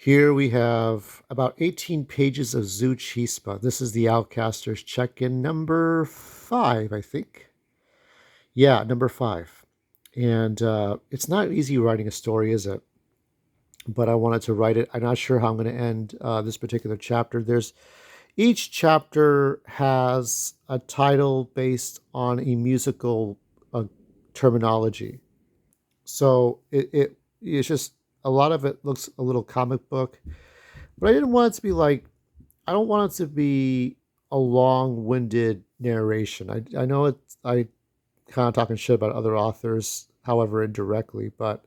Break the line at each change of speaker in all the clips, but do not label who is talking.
Here we have about 18 pages of Zoo Chispa. This is the Outcasters Check-in number 5, I think. Yeah, number 5. And it's not easy writing a story, is it? But I wanted to write it. I'm not sure how I'm going to end this particular chapter. Each chapter has a title based on a musical terminology. So it's just a lot of it looks a little comic book, but I didn't want it to be like I don't want it to be a long-winded narration. I know I kind of talking shit about other authors, however indirectly, but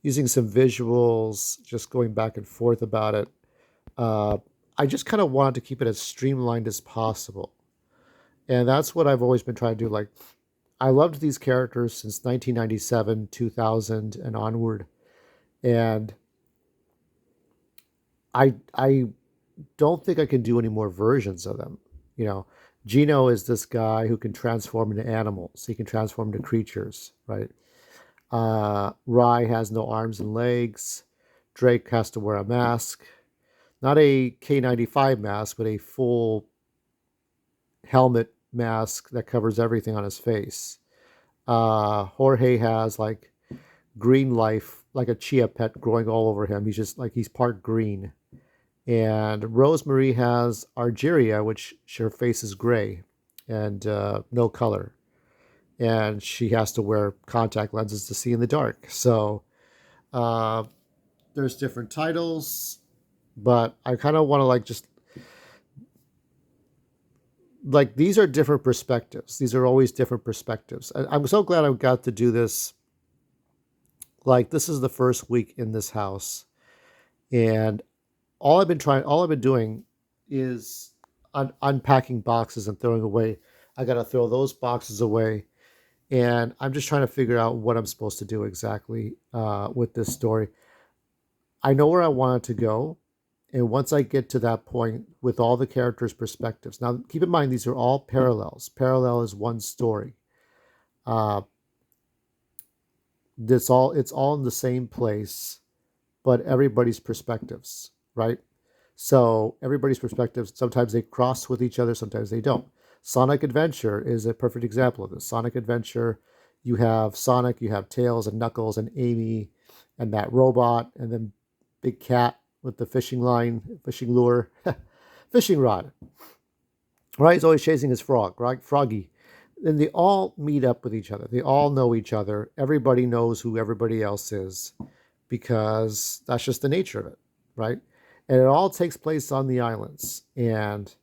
using some visuals, just going back and forth about it. Uh, I just kind of wanted to keep it as streamlined as possible, and that's what I've always been trying to do. Like I loved these characters since 1997, 2000, and onward, and I don't think I can do any more versions of them. You know, Gino is this guy who can transform into animals. He can transform into creatures, right? Rye has no arms and legs. Drake has to wear a mask, not a K95 mask, but a full helmet mask that covers everything on his face. Jorge has like green life, like a chia pet growing all over him. He's just like he's part green. And Rosemary has Argyria, which her face is gray and no color. And she has to wear contact lenses to see in the dark. So uh, there's different titles, but I kind of want to like just like these are different perspectives. These are always different perspectives. I'm so glad I got to do this. Like this is the first week in this house, and all I've been doing is unpacking boxes and throwing away. I got to throw those boxes away, and I'm just trying to figure out what I'm supposed to do exactly with this story. I know where I want it to go, and once I get to that point with all the characters' perspectives. Now, keep in mind these are all parallels. Parallel is one story. Uh, it's all in the same place, but everybody's perspectives, right? So everybody's perspectives, sometimes they cross with each other, sometimes they don't. Sonic Adventure is a perfect example of this. Sonic Adventure, you have Sonic, you have Tails and Knuckles and Amy and that robot, and then Big Cat with the fishing line, fishing lure, fishing rod. Right? He's always chasing his frog, right? Froggy. And they all meet up with each other. They all know each other. Everybody knows who everybody else is because that's just the nature of it, right? And it all takes place on the islands. And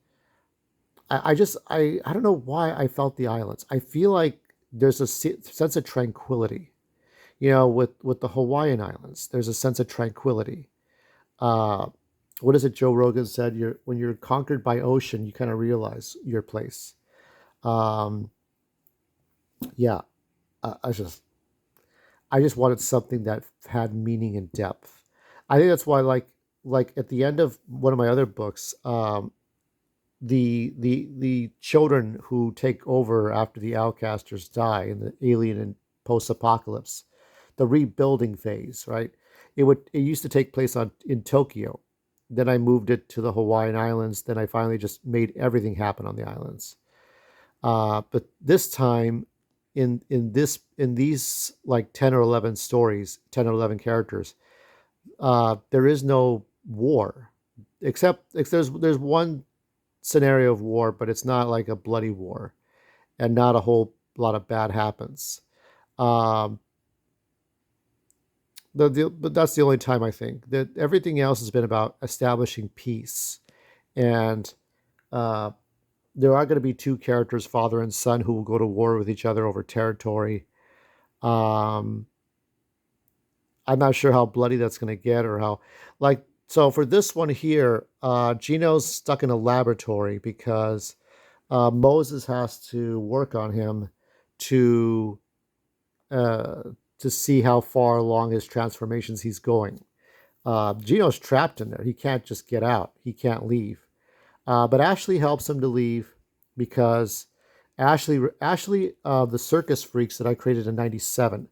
I don't know why I felt the islands. I feel like there's a sense of tranquility, with the Hawaiian Islands. There's a sense of tranquility. Uh, what is it? Joe Rogan said, when you're conquered by ocean, you kind of realize your place. Um, yeah, I just wanted something that had meaning and depth. I think that's why, like at the end of one of my other books, the children who take over after the outcasters die in the alien and post-apocalypse, the rebuilding phase, right? It used to take place on in Tokyo. Then I moved it to the Hawaiian Islands. Then I finally just made everything happen on the islands. But this time, in these like 10 or 11 stories, 10 or 11 characters, there is no war, except there's one scenario of war, but it's not like a bloody war, and not a whole lot of bad happens. Um, but that's the only time I think that everything else has been about establishing peace, and uh, there are going to be two characters, father and son, who will go to war with each other over territory. Um, I'm not sure how bloody that's going to get or how, like, so for this one here, Gino's stuck in a laboratory because Moses has to work on him to uh, to see how far along his transformations he's going. Gino's trapped in there. He can't just get out. He can't leave. But Ashley helps him to leave because Ashley, the circus freaks that I created in '97,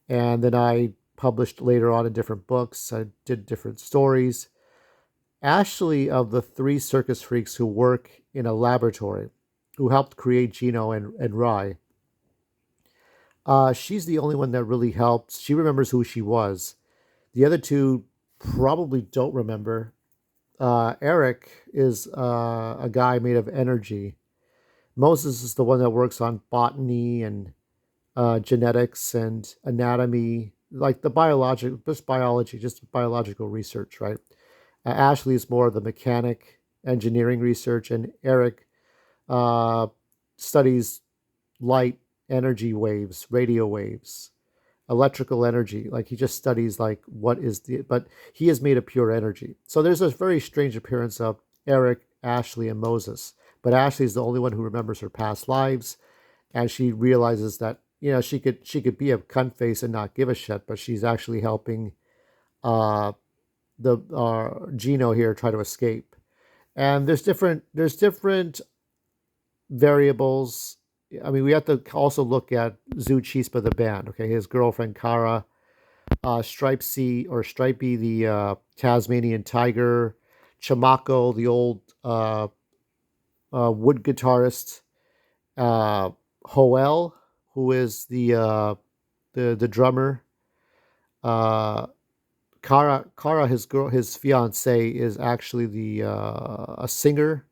and then I published later on in different books. I did different stories. Ashley, of the three circus freaks who work in a laboratory, who helped create Gino and Rye, she's the only one that really helps. She remembers who she was. The other two probably don't remember. Eric is a guy made of energy. Moses is the one that works on botany and genetics and anatomy, like the biology, just biological research, right? Ashley is more of the mechanic engineering research, and Eric uh, studies light, energy waves, radio waves, electrical energy. Like he just studies like what is the, but he is made of pure energy. So there's a very strange appearance of Eric, Ashley, and Moses. But Ashley is the only one who remembers her past lives, and she realizes that she could be a cunt face and not give a shit, but she's actually helping uh, the Gino here try to escape. And there's different variables. I mean, we have to also look at Zoo Chispa, the band. Okay, his girlfriend Kara, Stripey, the Tasmanian tiger, Chamaco, the old wood guitarist, uh, Hoel, who is the drummer. Uh, his fiance, is actually the a singer,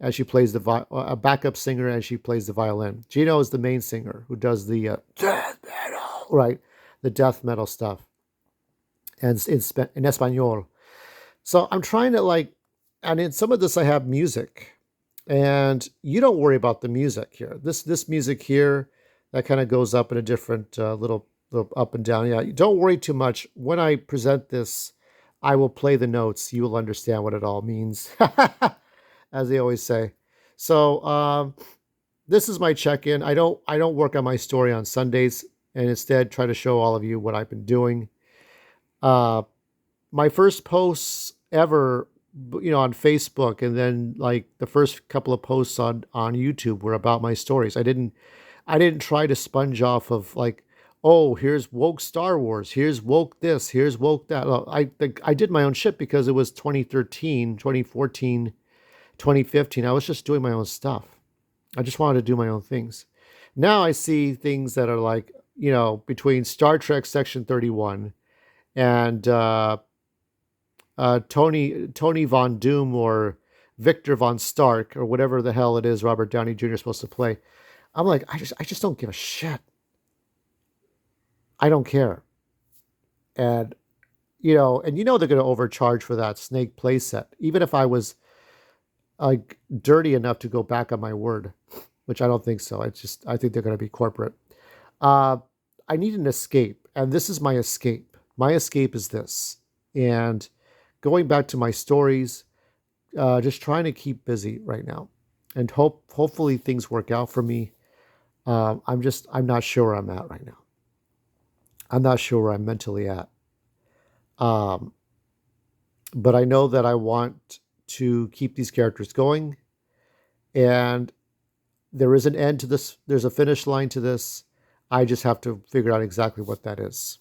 and she plays a backup singer, and she plays the violin. Gino is the main singer who does the death metal, right? The death metal stuff, and in Espanol. So I'm trying to like, and in some of this I have music, and you don't worry about the music here. This music here that kind of goes up in a different little up and down. Yeah, don't worry too much. When I present this, I will play the notes. You will understand what it all means, as they always say. So this is my check-in. I don't work on my story on Sundays, and instead try to show all of you what I've been doing. Uh, my first posts ever, on Facebook, and then like the first couple of posts on YouTube were about my stories. I didn't try to sponge off of like, oh, here's woke Star Wars, here's woke this, here's woke that. Well, I did my own shit because it was 2013, 2014, 2015. I was just doing my own stuff. I just wanted to do my own things. Now I see things that are like, between Star Trek Section 31 and Tony Von Doom or Victor Von Stark or whatever the hell it is Robert Downey Jr. is supposed to play. I'm like, I just don't give a shit. I don't care. And they're going to overcharge for that Snake playset. Even if I was like dirty enough to go back on my word, which I don't think so. I think they're going to be corporate. Uh, I need an escape, and this is my escape. My escape is this, and going back to my stories, just trying to keep busy right now, and hopefully things work out for me. I'm not sure where I'm at right now. I'm not sure where I'm mentally at. Um, but I know that I want to keep these characters going, and there is an end to this. There's a finish line to this. I just have to figure out exactly what that is.